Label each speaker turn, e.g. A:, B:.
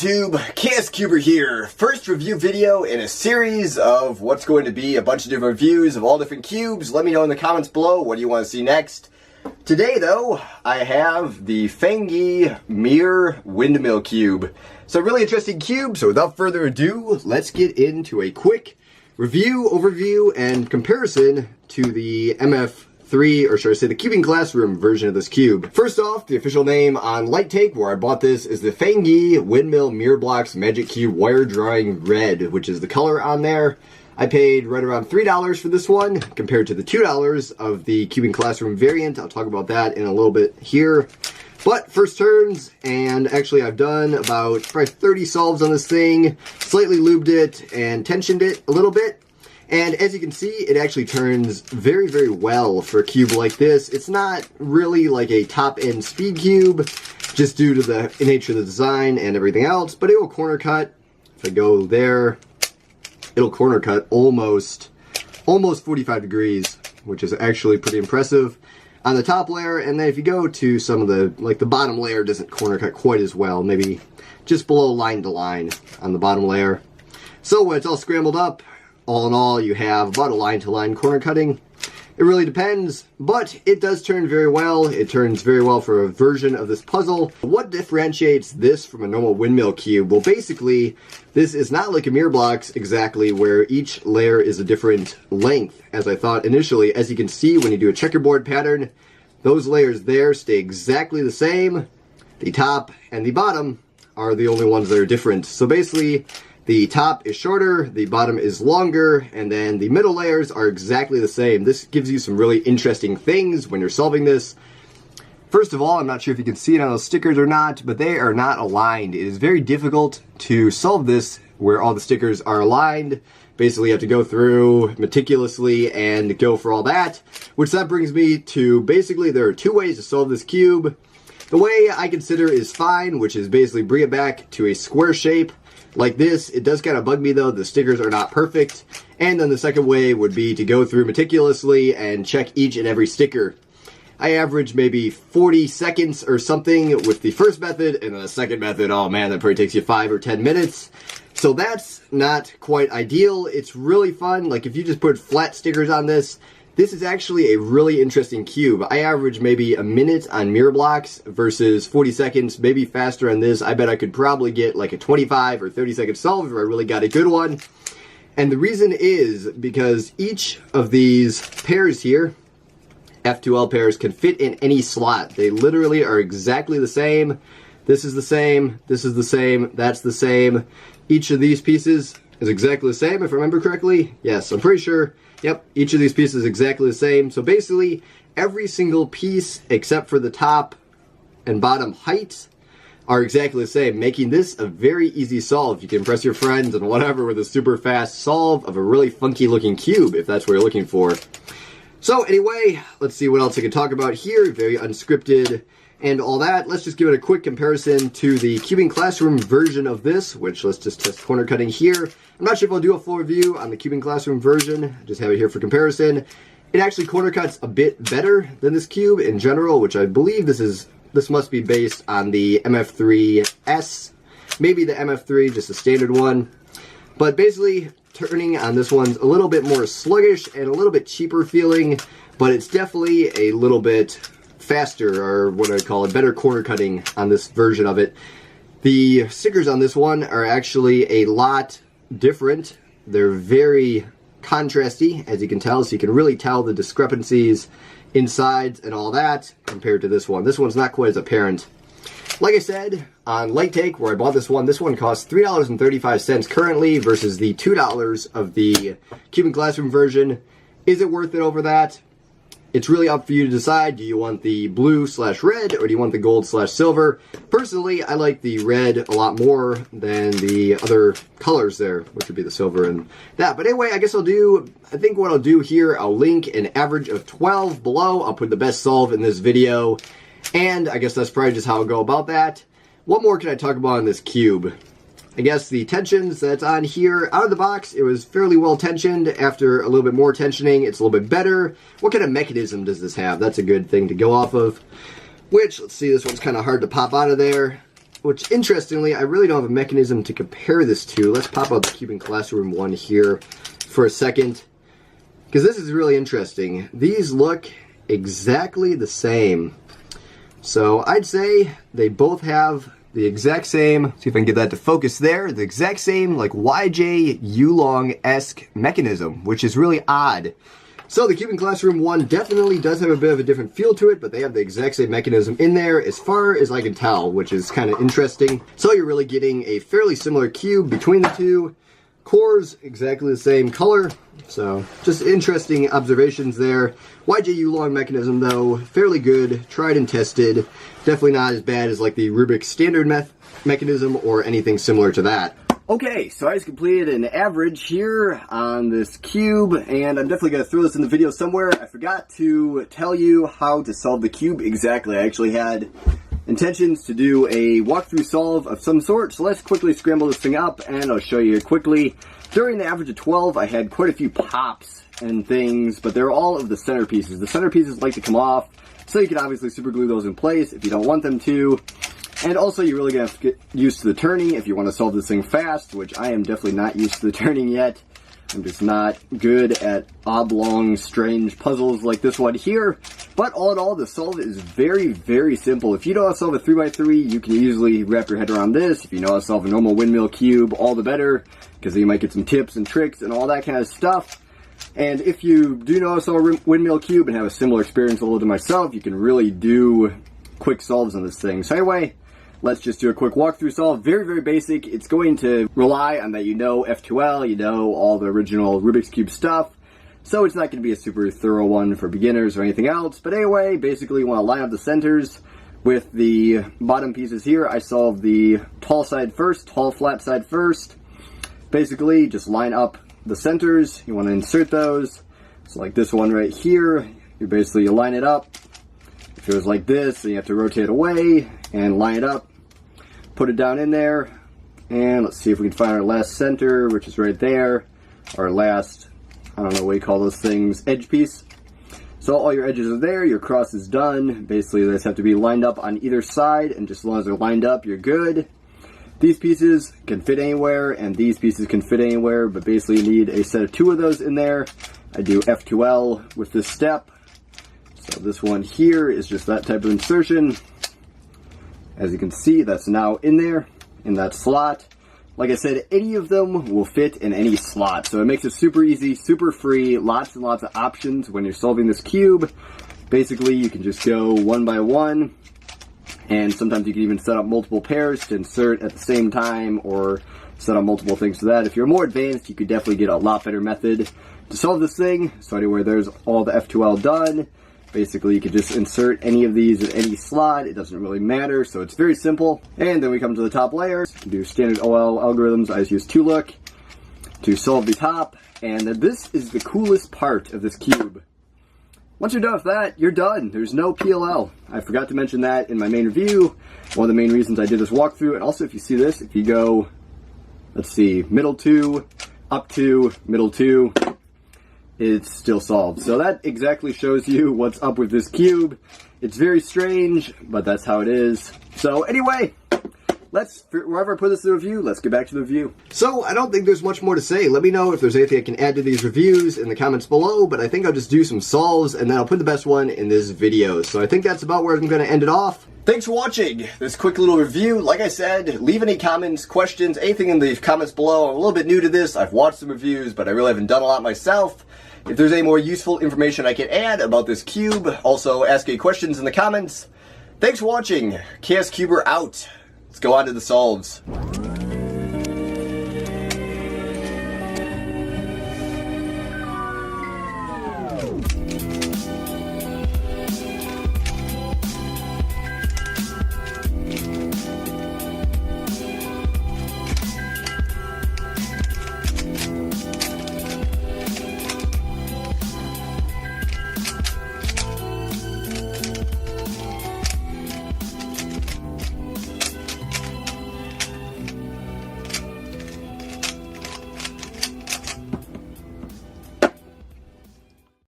A: YouTube? KSCuber here. First review video in a series of what's going to be a bunch of different reviews of all different cubes. Let me know in the comments below what do you want to see next. Today though, I have the Fangge Mirror Windmill cube. It's a really interesting cube, so without further ado, let's get into a quick review, overview, and comparison to the MF3, or should I say the Cubing Classroom version of this cube. First off, the official name on Light Take, where I bought this, is the Fangge Windmill Mirror Blocks Magic Cube Wire Drawing Red, which is the color on there. I paid right around $3 for this one, compared to the $2 of the Cubing Classroom variant. I'll talk about that in a little bit here. But first turns, and actually I've done about probably 30 solves on this thing, slightly lubed it and tensioned it a little bit. And as you can see, it actually turns very, very well for a cube like this. It's not really like a top-end speed cube, just due to the nature of the design and everything else, but it will corner cut. If I go there, it'll corner cut almost 45 degrees, which is actually pretty impressive on the top layer. And then if you go to some of the, like the bottom layer doesn't corner cut quite as well, maybe just below line to line on the bottom layer. So when it's all scrambled up, all in all, you have about a line to line corner cutting. It really depends, but it does turn very well. It turns very well for a version of this puzzle. What differentiates this from a normal windmill cube? Well, basically, this is not like a mirror blocks exactly, where each layer is a different length, as I thought initially. As you can see, when you do a checkerboard pattern, those layers there stay exactly the same. The top and the bottom are the only ones that are different. So basically, the top is shorter, the bottom is longer, and then the middle layers are exactly the same. This gives you some really interesting things when you're solving this. First of all, I'm not sure if you can see it on those stickers or not, but they are not aligned. It is very difficult to solve this where all the stickers are aligned. Basically, you have to go through meticulously and go for all that, which that brings me to basically there are two ways to solve this cube. The way I consider is fine, which is basically bring it back to a square shape like this. It does kind of bug me though, the stickers are not perfect. And then the second way would be to go through meticulously and check each and every sticker. I average maybe 40 seconds or something with the first method, and then the second method, oh man, that probably takes you 5 or 10 minutes. So that's not quite ideal. It's really fun. Like if you just put flat stickers on this, this is actually a really interesting cube. I average maybe a minute on mirror blocks versus 40 seconds, maybe faster on this. I bet I could probably get like a 25 or 30 second solve if I really got a good one. And the reason is because each of these pairs here, F2L pairs, can fit in any slot. They literally are exactly the same. This is the same, this is the same, that's the same. Each of these pieces is exactly the same, if I remember correctly. Yes, I'm pretty sure. Yep, each of these pieces is exactly the same. So basically, every single piece except for the top and bottom height are exactly the same, making this a very easy solve. You can impress your friends and whatever with a super fast solve of a really funky looking cube, if that's what you're looking for. So anyway, let's see what else I can talk about here. Very unscripted and all that. Let's just give it a quick comparison to the Cubing Classroom version of this, which let's just test corner cutting here. I'm not sure if I'll do a full review on the Cubing Classroom version. Just have it here for comparison. It actually corner cuts a bit better than this cube in general, which I believe this must be based on the MF3S, maybe the MF3, just a standard one. But basically, turning on this one's a little bit more sluggish and a little bit cheaper feeling, but it's definitely a little bit faster, or what I call it, better corner cutting on this version of it. The stickers on this one are actually a lot different. They're very contrasty, as you can tell, so you can really tell the discrepancies inside and all that compared to this one. This one's not quite as apparent. Like I said, on Light Take, where I bought this one costs $3.35 currently versus the $2 of the Cubing Classroom version. Is it worth it over that? It's really up for you to decide. Do you want the blue/red or do you want the gold/silver? Personally, I like the red a lot more than the other colors there, which would be the silver and that. But anyway, I think what I'll do here, I'll link an average of 12 below. I'll put the best solve in this video. And I guess that's probably just how I'll go about that. What more can I talk about on this cube? I guess the tensions that's on here, out of the box, it was fairly well tensioned. After a little bit more tensioning, it's a little bit better. What kind of mechanism does this have? That's a good thing to go off of. Which, let's see, this one's kind of hard to pop out of there. which interestingly, I really don't have a mechanism to compare this to. Let's pop out the Cube in Classroom 1 here for a second, because this is really interesting. These look exactly the same. So I'd say they both have the exact same, see if I can get that to focus there, the exact same like YJ Yulong-esque mechanism, which is really odd. So the Cube in Classroom 1 definitely does have a bit of a different feel to it, but they have the exact same mechanism in there as far as I can tell, which is kind of interesting. So you're really getting a fairly similar cube between the two. Cores, exactly the same color. So just interesting observations there. YJ Yulong mechanism though, fairly good, tried and tested. Definitely not as bad as like the Rubik's standard mechanism or anything similar to that. Okay, so I just completed an average here on this cube, and I'm definitely going to throw this in the video somewhere. I forgot to tell you how to solve the cube exactly. I actually had intentions to do a walkthrough solve of some sort, so let's quickly scramble this thing up, and I'll show you quickly. During the average of 12, I had quite a few pops and things, but they're all of the centerpieces. The centerpieces like to come off, so you can obviously super glue those in place if you don't want them to. And also, you're really going to have to get used to the turning if you want to solve this thing fast, which I am definitely not used to the turning yet. I'm just not good at oblong, strange puzzles like this one here. But all in all, the solve is very, very simple. If you know how to solve a 3x3, you can easily wrap your head around this. If you know how to solve a normal windmill cube, all the better, because then you might get some tips and tricks and all that kind of stuff. And if you do know how to solve a windmill cube and have a similar experience a little to myself, you can really do quick solves on this thing. So anyway, let's just do a quick walkthrough solve. Very, very basic. It's going to rely on that you know F2L, you know all the original Rubik's Cube stuff. So it's not going to be a super thorough one for beginners or anything else. But anyway, basically you want to line up the centers with the bottom pieces here. I solved the tall side first, tall flat side first. Basically, just line up the centers. You want to insert those. So like this one right here, you basically line it up. If it was like this, then you have to rotate away and line it up. Put it down in there, and let's see if we can find our last center, which is right there. Our last, I don't know what you call those things, edge piece. So all your edges are there, your cross is done. Basically, they just have to be lined up on either side, and just as long as they're lined up, you're good. These pieces can fit anywhere, and these pieces can fit anywhere, but basically you need a set of 2 of those in there. I do F2L with this step. So this one here is just that type of insertion. As you can see, that's now in there, in that slot. Like I said, any of them will fit in any slot. So it makes it super easy, super free, lots and lots of options when you're solving this cube. Basically, you can just go one by one, and sometimes you can even set up multiple pairs to insert at the same time, or set up multiple things for that. If you're more advanced, you could definitely get a lot better method to solve this thing. So anyway, there's all the F2L done. Basically, you could just insert any of these in any slot. It doesn't really matter, so it's very simple. And then we come to the top layer. Do standard OL algorithms. I just use 2-look to solve the top. And this is the coolest part of this cube. Once you're done with that, you're done. There's no PLL. I forgot to mention that in my main review. One of the main reasons I did this walkthrough. And also, if you see this, if you go, let's see, middle 2, up 2, middle 2, it's still solved. So that exactly shows you what's up with this cube. It's very strange, but that's how it is. So anyway, wherever I put this in the review, let's get back to the review. So I don't think there's much more to say. Let me know if there's anything I can add to these reviews in the comments below, but I think I'll just do some solves and then I'll put the best one in this video. So I think that's about where I'm going to end it off. Thanks for watching this quick little review. Like I said, leave any comments, questions, anything in the comments below. I'm a little bit new to this. I've watched some reviews, but I really haven't done a lot myself. If there's any more useful information I can add about this cube, also ask any questions in the comments. Thanks for watching. Chaos Cuber out. Let's go on to the solves.